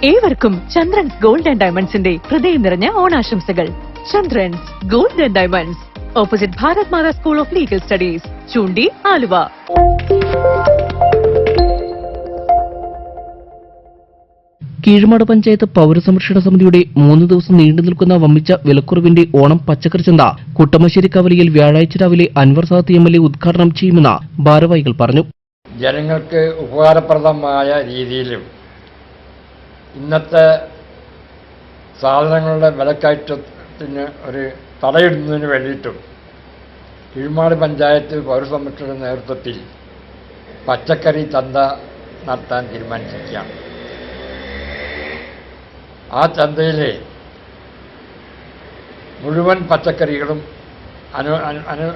ഏവർക്കും Chandran's gold and ഡയമണ്ട്സിന്റെ ഹൃദയം നിറഞ്ഞ ഓണാശംസകൾ. Chandran's gold and diamonds, opposite Bharat Mata school of legal studies, Choondy, Aluva. Keezhmad panchayat പൗരസംരക്ഷണ സമിതിയുടെ 3 ദിവസം നീണ്ടു നിൽക്കുന്ന വമ്പിച്ച വിലക്കുറവിന്റെ ഓണം പച്ചക്കറി ചന്ത കുട്ടമശ്ശേരി കവലയിൽ വ്യാഴാഴ്ച രാവിലെ അൻവർ സാദത്ത് MLA ഉദ്ഘാടനം ചെയ്യുമെന്ന് ഭാരവാഹികൾ പറഞ്ഞു. ജനങ്ങൾക്ക് ഉപകാരപ്രദമായ രീതിയിലും ഇന്നത്തെ സാധനങ്ങളുടെ വിലക്കയറ്റത്തിന് ഒരു തടയിടുന്നതിന് വേണ്ടിയിട്ടും കീഴ്മാട് പഞ്ചായത്ത് പൗരസംരക്ഷണ നേതൃത്വത്തിൽ പച്ചക്കറി ചന്ത നടത്താൻ തീരുമാനിച്ചിരിക്കുകയാണ്. ആ ചന്തയിലെ മുഴുവൻ പച്ചക്കറികളും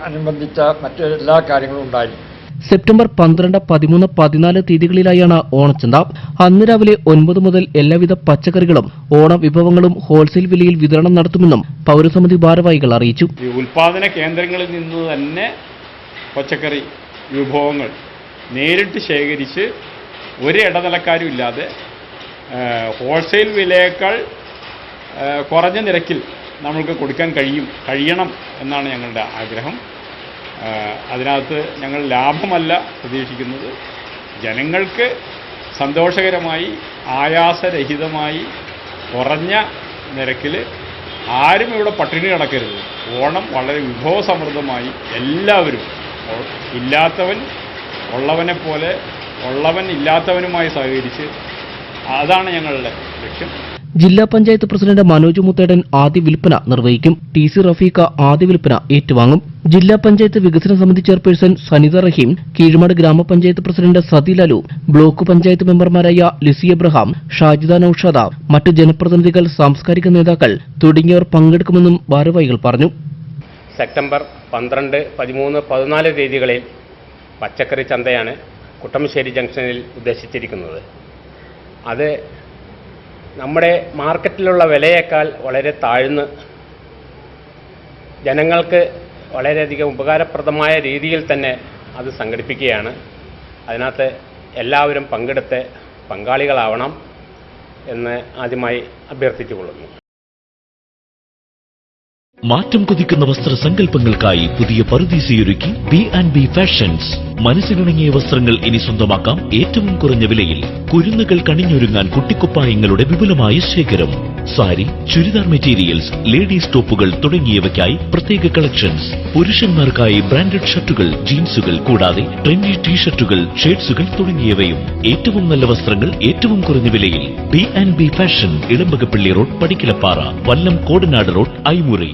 അനുബന്ധിച്ച മറ്റ് എല്ലാ കാര്യങ്ങളും ഉണ്ടായിരിക്കും. സെപ്റ്റംബർ 12, 13, 14 തീയതികളിലായാണ് ഓണച്ചന്ത. അന്ന് രാവിലെ 9 മുതൽ എല്ലാവിധ പച്ചക്കറികളും ഓണവിഭവങ്ങളും ഹോൾസെയിൽ വിലയിൽ വിതരണം നടത്തുമെന്നും പൗരസമിതി ഭാരവാഹികൾ അറിയിച്ചു. ഉൽപാദന കേന്ദ്രങ്ങളിൽ നിന്ന് തന്നെ പച്ചക്കറി വിഭവങ്ങൾ നേരിട്ട് ശേഖരിച്ച് ഒരു ഇടനിലക്കാരും ഇല്ലാതെ ഹോൾസെയിൽ വിലയേക്കാൾ കുറഞ്ഞ നിരക്കിൽ നമ്മൾക്ക് കൊടുക്കാൻ കഴിയണം എന്നാണ് ഞങ്ങളുടെ ആഗ്രഹം. അതിനകത്ത് ഞങ്ങൾ ലാഭമല്ല പ്രതീക്ഷിക്കുന്നത്, ജനങ്ങൾക്ക് സന്തോഷകരമായി ആയാസരഹിതമായി കുറഞ്ഞ നിരക്കിൽ ആരും ഇവിടെ പട്ടിണി കിടക്കരുത്. ഓണം വളരെ വിഭവസമൃദ്ധമായി എല്ലാവരും, ഇല്ലാത്തവൻ ഉള്ളവനെ പോലെ ഉള്ളവൻ ഇല്ലാത്തവനുമായി സഹകരിച്ച്, അതാണ് ഞങ്ങളുടെ ലക്ഷ്യം. ജില്ലാ പഞ്ചായത്ത് പ്രസിഡന്റ് മനോജ് മുത്തേടൻ ആദ്യ വിൽപ്പന നിർവഹിക്കും. TC റഫീഖ ആദ്യ വിൽപ്പന ഏറ്റുവാങ്ങും. ജില്ലാ പഞ്ചായത്ത് വികസന സമിതി chairperson Sanitha Raheem, Keezhmad grama panchayat president Sathi Lalu, block panchayat മെമ്പർമാരായ ലിസി എബ്രഹാം, ഷാജിദ നൌഷാദ, മറ്റ് ജനപ്രതിനിധികൾ, സാംസ്കാരിക നേതാക്കൾ തുടങ്ങിയവർ പങ്കെടുക്കുമെന്നും ഭാരവാഹികൾ പറഞ്ഞു. സെപ്റ്റംബർ 12, 13, 14 തീയതികളിൽ പച്ചക്കറി ചന്തയാണ് കുട്ടമശ്ശേരി ജംഗ്ഷനിൽ ഉദ്ദേശിച്ചിരിക്കുന്നത്. അത് നമ്മുടെ മാർക്കറ്റിലുള്ള വിലയേക്കാൾ വളരെ താഴ്ന്ന് ജനങ്ങൾക്ക് വളരെയധികം ഉപകാരപ്രദമായ രീതിയിൽ തന്നെ അത് സംഘടിപ്പിക്കുകയാണ്. അതിനകത്ത് എല്ലാവരും പങ്കെടുത്ത് പങ്കാളികളാവണം എന്ന് ആദ്യമായി അഭ്യർത്ഥിച്ചുകൊള്ളുന്നു. മാറ്റം കൊതിക്കുന്ന വസ്ത്രസങ്കല്പങ്ങൾക്കായി പുതിയ പറുദീസയൊരുക്കി B&B ഫാഷൻസ്. മനസ്സിനിണങ്ങിയ വസ്ത്രങ്ങൾ ഇനി സ്വന്തമാക്കാം ഏറ്റവും കുറഞ്ഞ വിലയിൽ. കുരുന്നുകൾ കണിഞ്ഞൊരുങ്ങാൻ കുട്ടിക്കുപ്പായങ്ങളുടെ വിപുലമായ ശേഖരം, സാരി, ചുരിദാർ മെറ്റീരിയൽസ്, ലേഡീസ് ടോപ്പുകൾ തുടങ്ങിയവയ്ക്കായി പ്രത്യേക കളക്ഷൻസ്. പുരുഷന്മാർക്കായി ബ്രാൻഡഡ് ഷർട്ടുകൾ, ജീൻസുകൾ കൂടാതെ ട്രെൻഡി ടീഷർട്ടുകൾ, ഷർട്ട്സുകൾ തുടങ്ങിയവയും. ഏറ്റവും നല്ല വസ്ത്രങ്ങൾ ഏറ്റവും കുറഞ്ഞ വിലയിൽ. B&B fashion, Elambakappilly road, Padikkalappara, വല്ലം കോടനാട് റോഡ്, ഐമുറി.